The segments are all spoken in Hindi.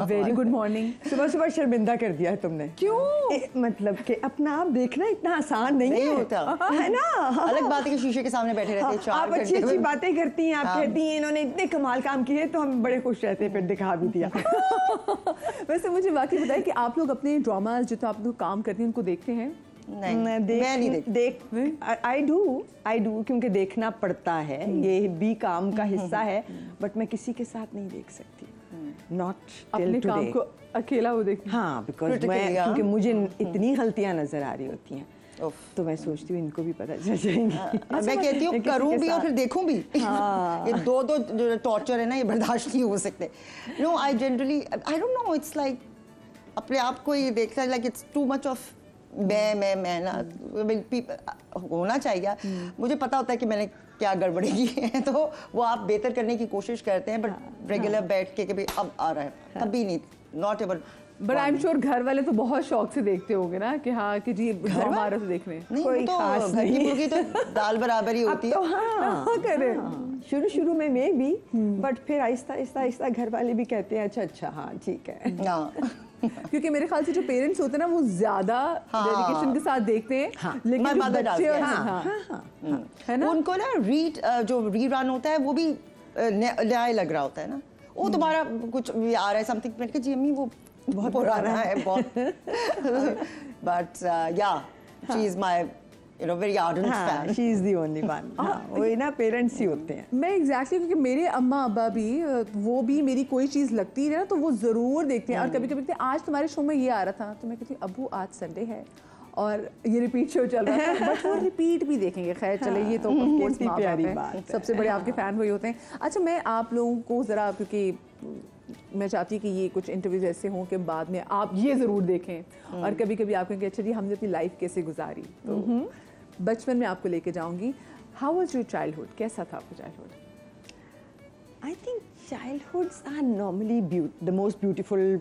Very good morning. सुबह सुबह शर्मिंदा कर दिया है तुमने। क्यों? मतलब कि अपना आप देखना इतना आसान नहीं होता है ना। अलग बात है कि शीशे के सामने बैठे रहते हैं 4 आप अच्छी अच्छी बातें करती हैं, आप कहती हैं इन्होंने इतने कमाल काम किए तो हम बड़े खुश रहते हैं, फिर दिखा भी दिया। वैसे मुझे वाकई बताया कि आप लोग अपने ड्रामाज जो तो आप लोग काम करती हैं उनको देखते हैं? नहीं, मैं नहीं देख आई डू क्योंकि देखना पड़ता है, ये भी काम का हिस्सा है, बट मैं किसी के साथ नहीं देख सकती। नॉट अपने काम को अकेला वो देखती। हाँ, बिकॉज मैं क्योंकि मुझे इतनी गलतियां नजर आ रही होती हैं तो मैं सोचती हूँ इनको भी पता चल जाएंगी। मैं कहती हूँ करूँ भी और फिर देखूँ भी। ये दो जो टॉर्चर है ना, ये बर्दाश्त नहीं हो सकते। No, I generally I don't know, it's like अपने आप को ये देखना like it's too much of मैं ना होना चाहिए। मुझे पता होता है कि मैंने क्या गड़बड़ी की है, तो वो आप बेहतर करने की कोशिश करते हैं, बट रेगुलर बैठ के कभी अब आ रहा है, कभी नहीं, not ever. But I am sure घर वाले तो बहुत शौक से देखते होंगे ना कि हाँ कि जी हमारे तो देखने कोई तो खास घर की नहीं। मुर्गी तो दाल बराबर ही होती है। तो हाँ करें शुरू में मैं भी, बट फिर आहिस्ता घर वाले भी कहते हैं अच्छा हाँ ठीक है। क्योंकि मेरे ख्याल से जो पेरेंट्स होते हैं ना वो ज्यादा डेडिकेशन के साथ देखते हैं, लेकिन जो बच्चे है ना उनको ना जो रीरन होता है वो भी न्याय लग रहा होता है ना, वो तुम्हारा कुछ आ रहा है समथिंग, मैंने कहा जी अम्मी वो बहुत पुराना है बहुत, बट या she is my you know very ardent fan. She is the only one. वही ना पेरेंट्स ही होते हैं। मैं एग्जैक्टली क्योंकि मेरे अम्मा अब्बा भी वो भी मेरी कोई चीज़ लगती है ना तो वो ज़रूर देखते हैं, और कभी कभी आज तुम्हारे शो में ये आ रहा था तो मैं कहती हूँ अब्बू आज संडे है और ये रिपीट शो चल रहा है, बट वो रिपीट भी देखेंगे। खैर चले, ये तो ऑफ कोर्स प्यारी बात है, सबसे बड़े आपके फ़ैन वही होते हैं। अच्छा, मैं आप लोगों को ज़रा, क्योंकि मैं चाहती कि ये कुछ इंटरव्यूज ऐसे हों कि बाद में आप ये ज़रूर देखें और कभी कभी आप कहेंगे अच्छा जी हमने अपनी लाइफ कैसे गुजारी, तो बचपन में आपको लेके जाऊंगी। हाउ वाज योर चाइल्डहुड, कैसा था आपका childhood? I think childhoods are normally the most beautiful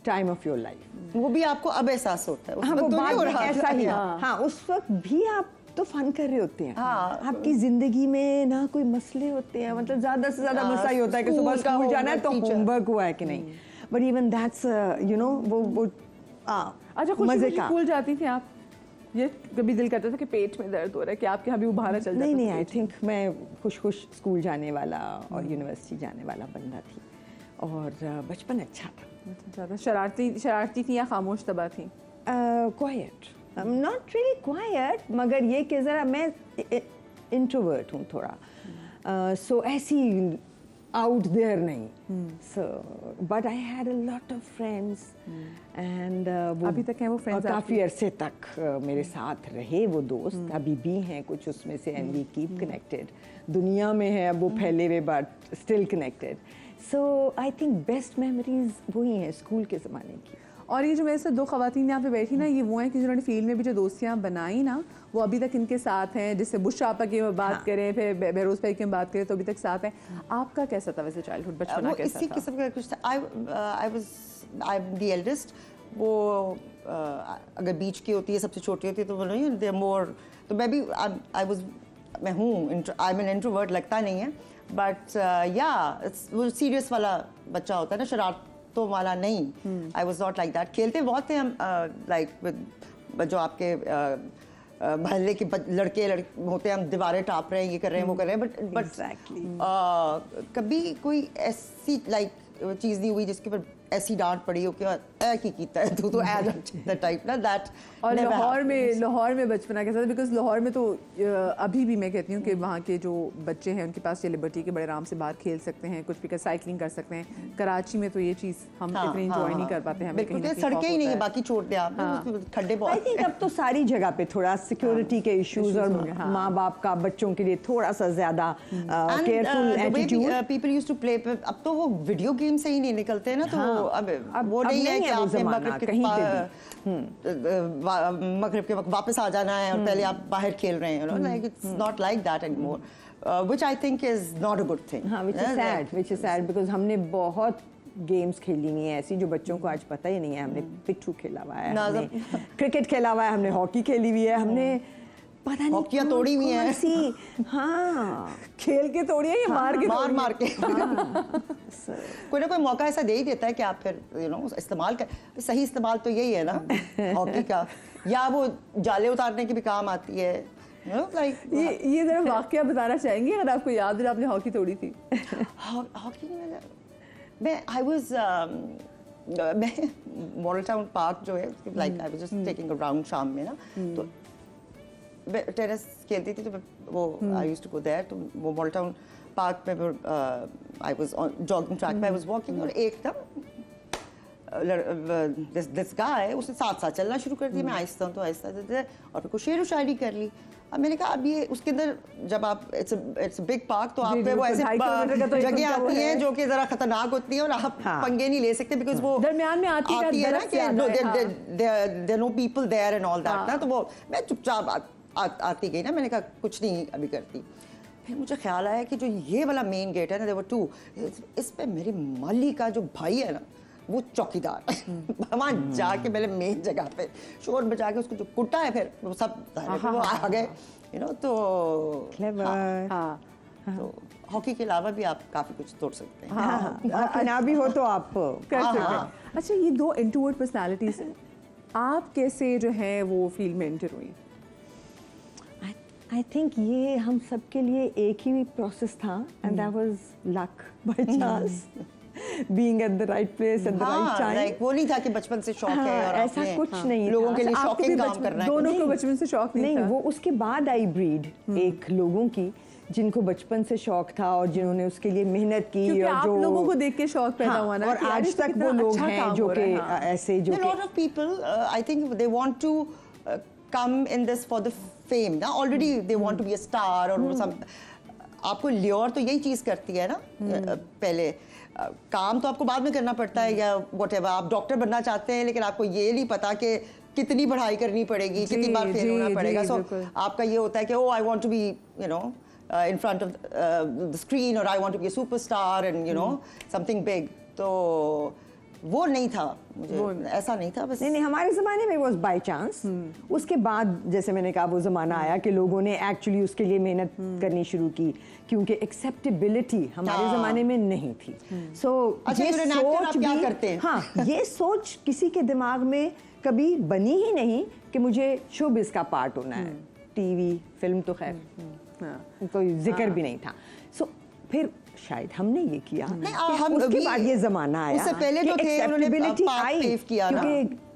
time of your life. वो भी आपको अब एहसास होता है? हाँ, वो बात ऐसा ही। हाँ, उस वक्त भी आप तो फन कर रहे होते हैं। हाँ, आपकी जिंदगी में ना कोई मसले होते हैं, मतलब ज्यादा से ज्यादा मसला ही होता है कि सुबह स्कूल जाना है तो होमवर्क हुआ है कि नहीं, but even that's you know वो अच्छा, मजे का। स्कूल जाती थी आप? ये कभी दिल करता था कि पेट में दर्द हो रहा है कि आपके यहाँ भी उभारा चल जाता? नहीं, आई थिंक मैं खुश स्कूल जाने वाला और यूनिवर्सिटी जाने वाला बंदा थी, और बचपन अच्छा था। ज़्यादा शरारती थी या खामोश तबा थी? क्वाइट, नॉट रियली क्वाइट, मगर ये कि ज़रा मैं इंट्रोवर्ट हूँ थोड़ा, सो ऐसी आउट देयर नहीं, so but I had a lot of friends and अभी तक हैं वो फ्रेंड्स? काफ़ी अरसे तक मेरे साथ रहे वो दोस्त, अभी भी हैं कुछ उसमें से, एंड वी कीप कनेक्टेड। दुनिया में है अब वो फैले हुए, but still connected. So I think best memories वही हैं स्कूल के ज़माने की। और ये जो मेरे साथ दो ख़वातीन यहाँ पे बैठी ना, ये वो हैं कि जिन्होंने फील्ड में भी जो दोस्तियाँ बनाई ना, वो अभी तक इनके साथ हैं। जिससे बुशरा आपा की बात करें, फिर बहरोज़ भाई की बात करें, तो अभी तक साथ हैं। आपका कैसा था वैसे चाइल्डहुड, बचपना कैसा था? इसी किस्म का कुछ था। I am the eldest. वो अगर बीच की होती है, सबसे छोटी होती है, तो बोलो दे आर मोर, तो मैं भी मैं हूँ, आई एम एन इंट्रोवर्ट, लगता नहीं है, बट या वो सीरियस वाला बच्चा होता है ना, शरारतों वाला नहीं। I was not like that. खेलते बहुत थे हम, लाइक विद जो आपके मोहल्ले के लड़के होते हैं, हम दीवारें टाप रहे हैं, ये कर रहे हैं, वो कर रहे हैं, बट कभी कोई ऐसी लाइक चीज़ नहीं हुई जिसके ऊपर ऐसी डांट पड़ी हो कि की कीता है तो एज टाइप ना दैट। और लाहौर में बचपना कैसा था? बिकॉज लाहौर में तो अभी भी मैं कहती हूँ कि वहाँ के जो बच्चे हैं उनके पास ये लिबर्टी के बड़े आराम से बाहर खेल सकते हैं, कुछ भी साइकिलिंग कर सकते हैं। कराची में तो ये चीज़ हम इतनी इंजॉय नहीं कर पाते हैं, सड़कें ही नहीं है, बाकी छोड़ दे आप, खड्डे बहुत। आई थिंक अब तो सारी जगह पे थोड़ा सिक्योरिटी के इश्यूज और माँ बाप का बच्चों के लिए थोड़ा सा ज्यादा careful attitude. People used to play, अब तो वो वीडियो गेम से ही नहीं निकलते ना, तो अब वो नहीं है कि आपने मगरिब के वक्त वापस आ जाना है और पहले आप बाहर खेल रहे हैं, like it's not like that anymore, which I think is not a good thing. हाँ, व्हिच इज सैड बिकॉज हमने बहुत गेम्स खेली हुई हैं ऐसी जो बच्चों को आज पता ही नहीं है। हमने पिट्ठू खेला हुआ है, हमने क्रिकेट खेला हुआ है, हमने हॉकी खेली हुई है, हमने पता नहीं हॉकियाँ तोड़ी हुई हैं। सी हाँ खेल के तोड़ी है या मार के मार मार के हाँ। कोई ना कोई मौका ऐसा दे ही देता है कि आप फिर इस्तेमाल कर, सही इस्तेमाल तो यही है ना हॉकी का, या वो जाले उतारने की भी काम आती है, ये जरा वाकया बताना चाहेंगे अगर आपको याद है आपने हॉकी तोड़ी थी? हॉकी मैं आई वाज मैं मॉडल टाउन पार्क जो है like I was just taking a round शाम में ना, तो टेनिस खेलती थी तो वो I used to go there, तो वो मॉडल टाउन पार्क में I was on jogging track पे आई वाज वॉकिंग, और एकदम दिस गाय उसने साथ साथ चलना शुरू कर दिया, मैं आहिस्ता तो आहिस्ता और फिर कुछ शेर व शायरी कर ली। अब मैंने कहा अब ये उसके अंदर जब आप इट्स बिग पार्क तो आप पे वो ऐसे जगह आती हैं जो कि जरा खतरनाक होती है और आप पंगे नहीं ले सकते बिकॉज वो दरमियान में आती है ना कि there no people there and all that ना, तो वो मैं चुपचाप आती गई ना, मैंने कहा कुछ नहीं अभी करती। फिर मुझे ख्याल आया कि जो ये वाला मेन गेट है ना, देयर वर टू, इस पे मेरे माली का जो भाई है ना वो चौकीदार वहाँ जाके मैंने मेन जगह पे शोर बजा के उसको जो कुटा है, फिर वो सब वो आ गए यू नो, तो तो हॉकी के अलावा भी आप काफी कुछ तोड़ सकते हैं, ना भी हो तो आप कर सकते हैं। अच्छा, ये दो इंट्रोवर्ट पर्सनालिटीज आप कैसे जो है वो फील्ड में एंटर हुई? आई थिंक ये हम सबके लिए एक ही प्रोसेस था, and that was luck by chance, being at the right place at the right time. Like वो नहीं था कि बचपन से शौक है और ऐसा कुछ नहीं लोगों के लिए अच्छा, शौकिंग काम करना है, दोनों को बचपन से शौक नहीं था। वो उसके बाद आई ब्रीड एक लोगों की जिनको बचपन से शौक था और जिन्होंने उसके लिए मेहनत की, और आप जो लोगों को देख के शौक पैदा हुआ ना, और आज तक वो लोग हैं जो कि ऐसे जो a lot of people I think they want to come in this for the fame ना, already they want to be a star और some, आपको ल्योर तो यही चीज करती है ना, पहले काम तो आपको बाद में करना पड़ता है या whatever, आप डॉक्टर बनना चाहते हैं लेकिन आपको ये नहीं पता कि कितनी पढ़ाई करनी पड़ेगी, कितनी बार फेल होना पड़ेगा, सो आपका ये होता है कि I want to be you know in front of the screen or I want to be a superstar and you know something big, तो वो नहीं था मुझे, ऐसा नहीं था बस। नहीं, हमारे ज़माने में वाज बाय चांस। उसके बाद जैसे मैंने कहा वो ज़माना आया कि लोगों ने एक्चुअली उसके लिए मेहनत करनी शुरू की, क्योंकि एक्सेप्टेबिलिटी हमारे ज़माने में नहीं थी। सो ये सोच भी, करते हैं? हाँ, ये सोच किसी के दिमाग में कभी बनी ही नहीं कि मुझे शोबिज़ का पार्ट होना है। टीवी फिल्म तो खैर कोई जिक्र भी नहीं था। सो फिर शायद हमने ये किया कि उसके बाद ये जमाना आया, उससे पहले जो थे उन्होंने आई, किया ना, क्योंकि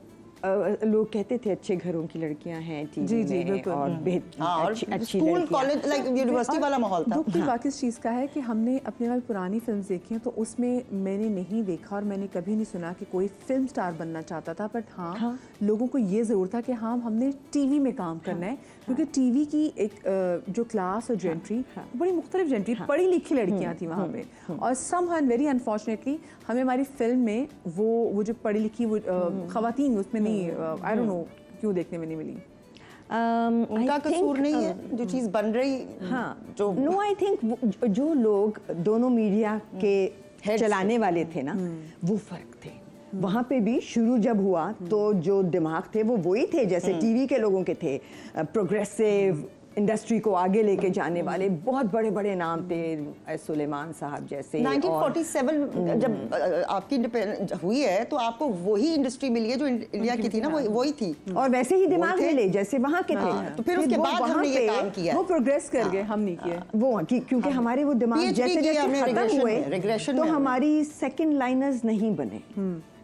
लोग कहते थे अच्छे घरों की लड़कियां हैं टीवी में और अच्छी स्कूल कॉलेज लाइक यूनिवर्सिटी वाला माहौल था। दुख की बात इस चीज़ का है कि हमने अपने वाली पुरानी फिल्म देखी हैं तो उसमें मैंने नहीं देखा और मैंने कभी नहीं सुना कि कोई फिल्म स्टार बनना चाहता था, बट हाँ लोगों को ये ज़रूर था कि हाँ हमने टीवी में काम करना है, क्योंकि टीवी की एक जो क्लास और जेंट्री बड़ी मुख्तलिफ जेंट्री, पढ़ी लिखी लड़कियाँ थी वहाँ पे, और समहाउ वेरी अनफॉर्चुनेटली हमें हमारी फिल्म में वो जो पढ़ी लिखी वो ख़वातीन उसमें नहीं, आई डोंट नो क्यों देखने में नहीं मिली। उनका कसूर नहीं है जो चीज़ बन रही, हाँ जो नो आई थिंक जो लोग दोनों मीडिया के चलाने वाले थे ना वो फर्क थे। वहाँ पे भी शुरू जब हुआ तो जो दिमाग थे वो वही थे जैसे टीवी के लोगों के थे, प्रोग्रेसिव इंडस्ट्री को आगे लेके जाने वाले बहुत बड़े बड़े नाम थे, सुलेमान साहब जैसे। 1947 जब आपकी इंडिपेंडेंस हुई है तो आपको वही इंडस्ट्री मिली है जो इंडिया की थी ना, वही थी, और वैसे ही दिमाग मिले जैसे वहाँ के थे। तो फिर उसके बाद हमने ये काम किया, वो प्रोग्रेस कर गए, हम नहीं किए वो, क्योंकि हमारे वो दिमाग जैसे जैसे खत्म हुए तो हमारी सेकंड लाइनर्स नहीं बने।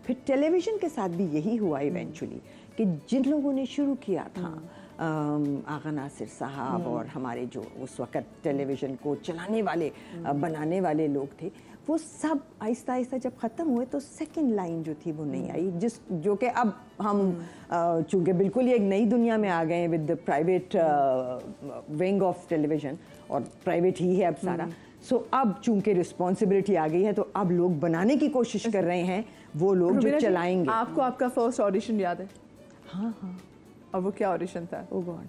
फिर टेलीविजन के साथ भी यही हुआ इवेंचुअली कि जिन लोगों ने शुरू किया था, आगा नासिर साहब और हमारे जो उस वक़्त टेलीविज़न को चलाने वाले बनाने वाले लोग थे, वो सब आहिस्ता आहिस्ता जब ख़त्म हुए तो सेकंड लाइन जो थी वो नहीं आई, जो कि अब हम चूँकि बिल्कुल ही एक नई दुनिया में आ गए हैं with the private wing of television, और प्राइवेट ही है अब सारा। सो अब चूँकि रिस्पॉन्सिबिलिटी आ गई है तो अब लोग बनाने की कोशिश कर रहे हैं, वो लोग जो चलाएंगे। आपको आपका फर्स्ट ऑडिशन याद है? हाँ हाँ। और वो क्या ऑडिशन था? ओ गॉड,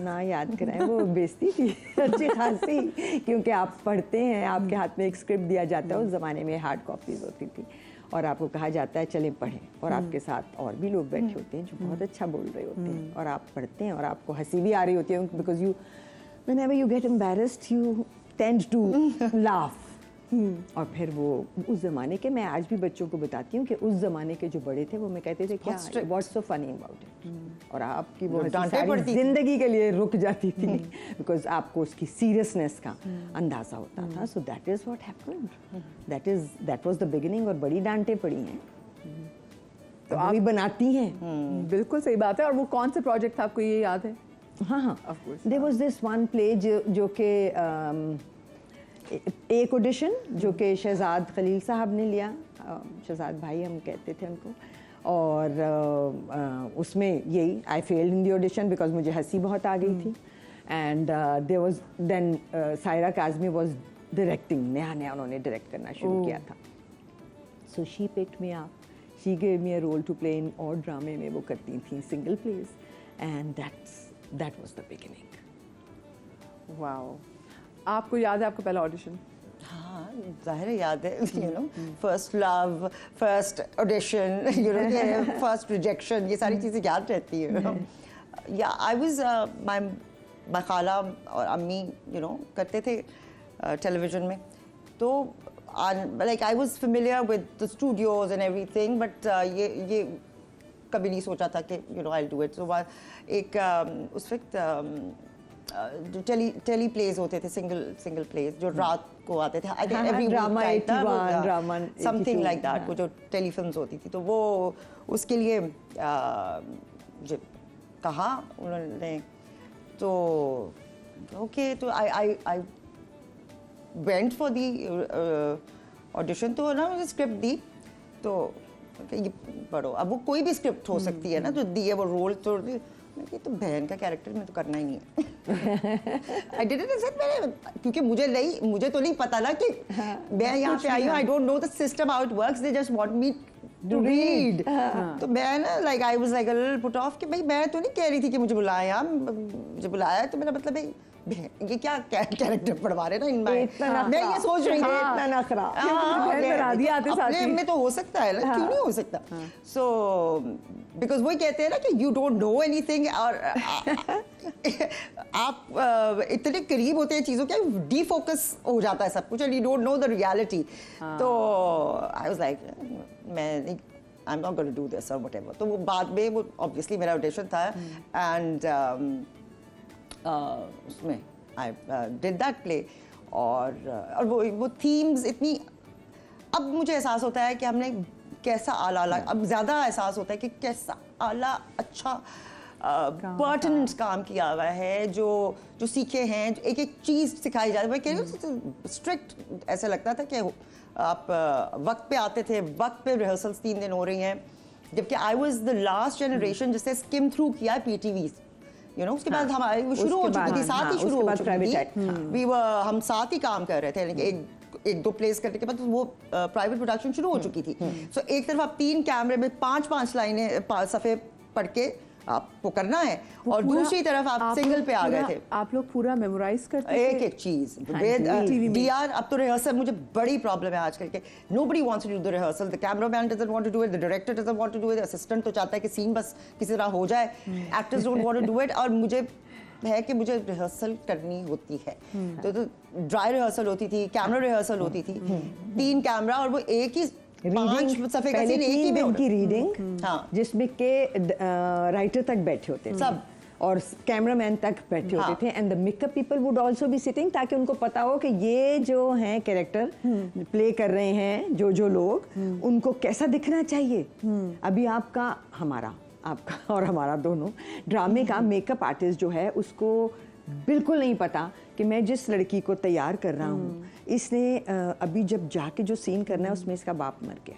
ना याद कराएं, वो बेइज्जती थी अच्छी खासी, क्योंकि आप पढ़ते हैं, आपके हाथ में एक स्क्रिप्ट दिया जाता है, उस ज़माने में हार्ड कॉपीज होती थी, और आपको कहा जाता है चलें पढ़ें, और आपके साथ और भी लोग बैठे होते हैं जो बहुत अच्छा बोल रहे होते हैं, और आप पढ़ते हैं और आपको हंसी भी आ रही होती है, because you whenever you get embarrassed you tend to laugh. और फिर वो उस ज़माने के, मैं आज भी बच्चों को बताती हूँ कि उस ज़माने के जो बड़े थे वो मैं कहते थे क्या what's so funny about it, और आपकी वो सारी जिंदगी के लिए रुक जाती थी बिकॉज आपको उसकी सीरियसनेस का अंदाज़ा होता था। So that is what happened, that was the beginning. और बड़ी डांटें पड़ी हैं तो आप भी बनाती हैं। बिल्कुल सही बात है। और वो कौन सा प्रोजेक्ट था, आपको ये याद है? हाँ, there was this one play जो कि एक ऑडिशन जो कि शहजाद खलील साहब ने लिया, शहजाद भाई हम कहते थे उनको, और उसमें यही I failed in the audition because मुझे हंसी बहुत आ गई थी। And there was then Saira Kazmi was directing, नया उन्होंने डायरेक्ट करना शुरू किया था। So she picked me up, she gave me a role to play in, और ड्रामे में वो करती थी single place, and that was the beginning. Wow, आपको याद है आपका पहला ऑडिशन? हाँ, जाहिर है याद है, you know, first love, first audition, you know, first rejection, ये सारी चीज़ें याद रहती है। या आई वाज माय खाला और अम्मी, यू नो, करते थे टेलीविज़न में, तो like I was familiar with the studios and everything, but ये कभी नहीं सोचा था कि you know I will do it. So एक उस वक्त जो टेली प्लेज होते थे, सिंगल प्लेज जो रात को आते थे, I think every drama 81 drama something like that, वो जो टेली फिल्म्स होती थी, तो वो उसके लिए मुझे कहा उन्होंने, तो ओके, तो I went for the audition. तो ना मुझे स्क्रिप्ट दी, तो ये पढ़ो, अब वो कोई भी स्क्रिप्ट हो सकती है ना, जो दी है वो रोल, तो ये तो बहन का कैरेक्टर में तो करना ही नहीं है। I didn't accept, क्योंकि मुझे तो नहीं पता ना कि मैं यहाँ पे आई हूँ, I don't know the system how it works, they just want me to read। तो मैं ना like I was like a little put off कि भाई मैं तो नहीं कह रही थी कि मुझे बुलाया, मुझे बुलाया तो मेरा मतलब है ये क्या कैरेक्टर पढ़वा रहे ना इनमें, मैं ये सोच रही थी इतना नखरा अपने में तो हो सकता है ना, क्यों नहीं हो सकता। सो बिकॉज वही कहते हैं ना कि यू डोंट नो एनीथिंग, और आप इतने करीब होते हैं चीज़ों के, डीफोकस हो जाता है सब कुछ, and you don't know the reality. तो आई वाज लाइक मैं नहीं, I am not going to do this और व्हाटएवर। तो वो बाद में वो ऑब्वियसली मेरा ऑडिशन था, एंड उसमें आई डिड दैट प्ले, और वो थीम्स इतनी, अब मुझे एहसास होता है कि हमने कैसा आला, अब ज़्यादा एहसास होता है कि कैसा आला अच्छा पर्टिनेंट काम किया हुआ है, जो सीखे हैं, एक एक चीज़ सिखाई जाती है। मैं कह रही हूँ स्ट्रिक्ट ऐसा लगता था कि आप वक्त पे आते थे, वक्त पे रिहर्सल्स 3 दिन हो रही हैं, जबकि I was the last generation जिससे स्किम थ्रू किया है पीटीवी, यू नो। उसके बाद हमारी वो शुरू हो चुकी थी, साथ ही शुरू हो चुकी थी, हम साथ ही काम कर रहे थे, एक दो प्लेस करने के बाद वो प्राइवेट प्रोडक्शन शुरू हो चुकी थी। सो एक तरफ आप 3 कैमरे में 5-5 लाइनें सफ़े पढ़ के आपको करना है, और दूसरी तरफ आप सिंगल पे आ गए थे। आप लोग पूरा मेमोराइज करते थे एक चीज। डीआर, अब तो रिहर्सल मुझे बड़ी प्रॉब्लम है आजकल के, nobody wants to do the rehearsal, the cameraman doesn't want to do it, the director doesn't want to do it, assistant तो चाहता है कि सीन बस किसी तरह हो जाए, actors don't want to do it, और मुझे है कि मुझे रिहर्सल करनी होती है। तो ड्राई रिहर्सल होती थी, कैमरा रिहर्सल होती थी, 3 कैमरा, और वो एक ही 5 सफ़े का सीन, एक ही में की रीडिंग, जिसमें के राइटर तक बैठे होते सब, और कैमरामैन तक बैठे होते थे, and the makeup people would also be sitting, ताकि उनको पता हो कि ये जो हैं कैरेक्टर प्ले कर रहे हैं, जो लोग, उनको कैसा दिखना चाहिए। अभी आपका और हमारा दोनों ड्रामे का मेकअप आर्टिस्ट जो है, उसको बिल्कुल नहीं पता कि मैं जिस लड़की को तैयार कर रहा हूँ, इसने अभी जब जाके जो सीन करना है उसमें इसका बाप मर गया।